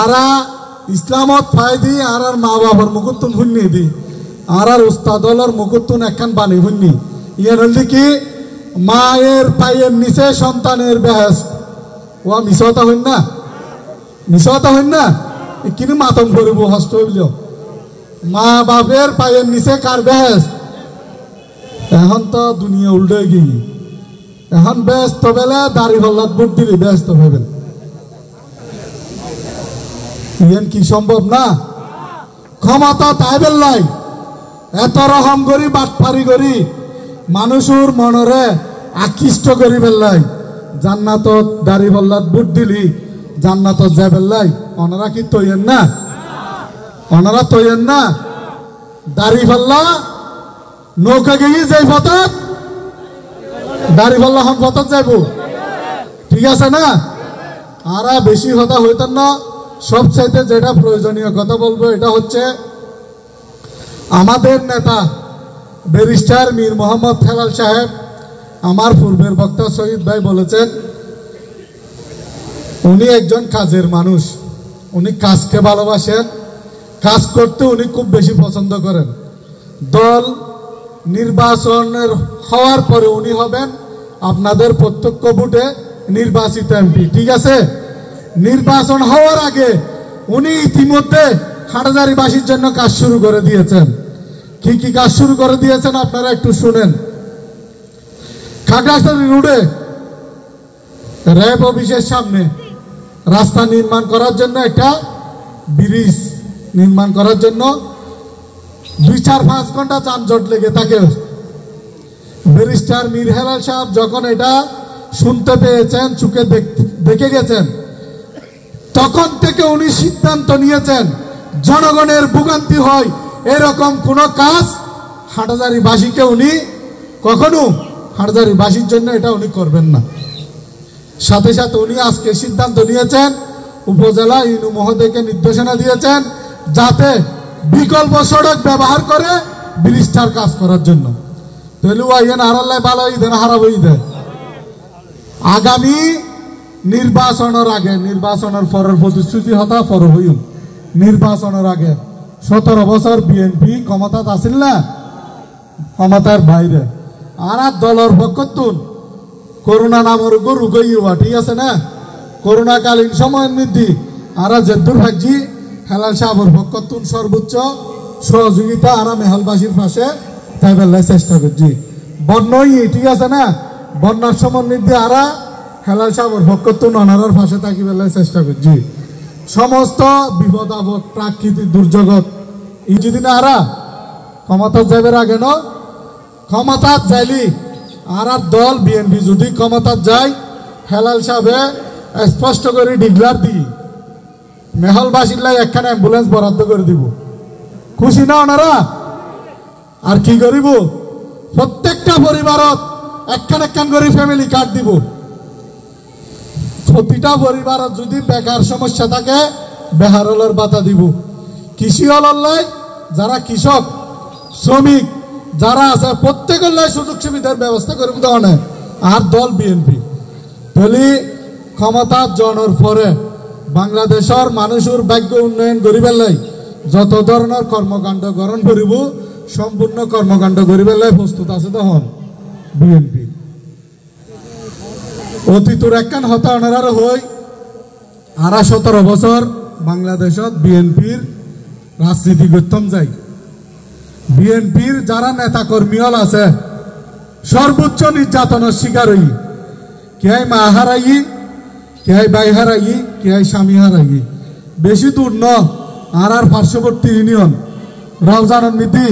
আরা ইসলামত ফায়দি আর মা বাবার মুকুতুন হুন্নি দি আর উস্তাদলর মুকুতুন একখান বাণী হুন্নি ইয়ার হল কি মায়ের পায়ের নিচে সন্তানের বেহেস্ত ও মিশতা হইন না কিনে মাতম করব হস্ত হইল মা বাপের পায়ের নিচে কার বেহেস্ত এখন তো দুনিয়া উল্টে গিয়ে এখন ব্যস্ত বেলা দাড়ি হল্লাদ বুট দিলি ব্যস্ত হইবেন ইয়ান কি সম্ভব না ক্ষমতা তাই বেল্লাই এত রকম করি বাটপারি করি মানুষের মনরে আকৃষ্ট করি বেল্লাই জান্নাত দাড়ি হল্লাদ বুট দিলি জান্নাত যায় বেল্লাই ওনারা কি তৈয়েন না দাড়ি হল্লা নৌকা গিয়ে যাই পথত দাড়ি হল্লা হন পথত যাইব ঠিক আছে না আর বেশি কথা হইতেন না সবচাইতে যেটা প্রয়োজনীয় কথা বলবো এটা হচ্ছে আমাদের নেতা ব্যারিস্টার মীর মোহাম্মদ হেলাল সাহেব আমার পূর্বের বক্তা শহীদ ভাই বলেছেন উনি একজন কাজের মানুষ উনি কাজকে ভালোবাসেন কাজ করতে উনি খুব বেশি পছন্দ করেন দল নির্বাচনের হওয়ার পরে উনি হবেন আপনাদের প্রত্যক্ষ ভোটে নির্বাচিত এমপি ঠিক আছে নির্বাচন হওয়ার আগে উনি ইতিমধ্যে হাটহাজারীবাসীর জন্য কাজ শুরু করে দিয়েছেন কি কাজ শুরু করে দিয়েছেন আপনারা একটু শুনেন খাগড়াছড়ি রোডে র্যাব অফিসের সামনে রাস্তা নির্মাণ করার জন্য একটা ব্রিজ নির্মাণ করার জন্য 2-4-5 ঘন্টা যানজট লেগে থাকে ব্যারিস্টার মীর হেলাল সাহেব যখন এটা শুনতে পেয়েছেন চোখে দেখে গেছেন তখন থেকে উনি সিদ্ধান্ত নিয়েছেন জনগণের ভোগান্তি হয় এরকম কোন কাজ হাটহাজারীবাসীকে উনি কখনো হাটহাজারীবাসীর জন্য এটা উনি করবেন না সাথে সাথে উনি আজকে সিদ্ধান্ত নিয়েছেন উপজেলা ইউনু মহোদয়কে নির্দেশনা দিয়েছেন যাতে বিকল্প সড়ক ব্যবহার করে ব্রিজটার কাজ করার জন্য আগামী নির্বাচনের আগে নির্বাচনের পরের প্রতিশ্রুতি হতা পর হইম নির্বাচনের আগে 17 বছর বিএনপি ক্ষমতা আসিল না ক্ষমতার বাইরে আর দলের পক্ষতুন করোনা নামের রোগ হইয়া ঠিক আছে না করোনাকালীন সময়ের মধ্যে আর জেদ্দুর ভাজি হেলাল সাহেবের পক্ষতুন সর্বোচ্চ সহযোগিতা আর মেহলবাসীর পাশে তাই বেলায় চেষ্টা করছি বন্যই ঠিক আছে না বন্যার সময় মধ্যে আর হেলাল সাহেবের পক্ষতুন অনারার পাশে থাকি বেলায় চেষ্টা করছি সমস্ত বিপদ আপদ প্রাকৃতিক দুর্যোগত এই যদি না আর ক্ষমতা যাইবার আগে ন ক্ষমতা যাইলি আর দল বিএনপি যদি ক্ষমতা যায় হেলাল সাহেবে স্পষ্ট করে ডিক্লার দিই মেহলবাসীর লাই একখানে অ্যাম্বুলেন্স বরাদ্দ করে দিব খুশি না ওনারা আর কি করিব প্রত্যেকটা পরিবারত একখান করে ফ্যামিলি কার্ড দিব প্রতিটা পরিবারত যদি বেকার সমস্যা থাকে বেহারলের ভাতা দিব কৃষি হললাই যারা কৃষক শ্রমিক যারা আছে প্রত্যেকের লাই সুযোগ সুবিধার ব্যবস্থা করব তখন আর দল বিএনপি বলি ক্ষমতা জনের পরে বাংলাদেশের মানুষের ভাগ্য উন্নয়ন করিবার লাই যত ধরনের কর্মকাণ্ড গ্রহণ করিব সম্পূর্ণ কর্মকাণ্ড করিবার লাই প্রস্তুত আছে তখন বিএনপি অতীতর একখান হতাহনার হই আর 17 বছর বাংলাদেশত বিএনপির রাজনীতি করতাম যাই বিএনপির যারা নেতা কর্মী হল আছে সর্বোচ্চ নির্যাতনের শিকার হই কে মা হারাই কে ভাই হারাই কে স্বামী হারাই বেশি দূর ন আর পার্শ্ববর্তী ইউনিয়ন রমজানের নীতি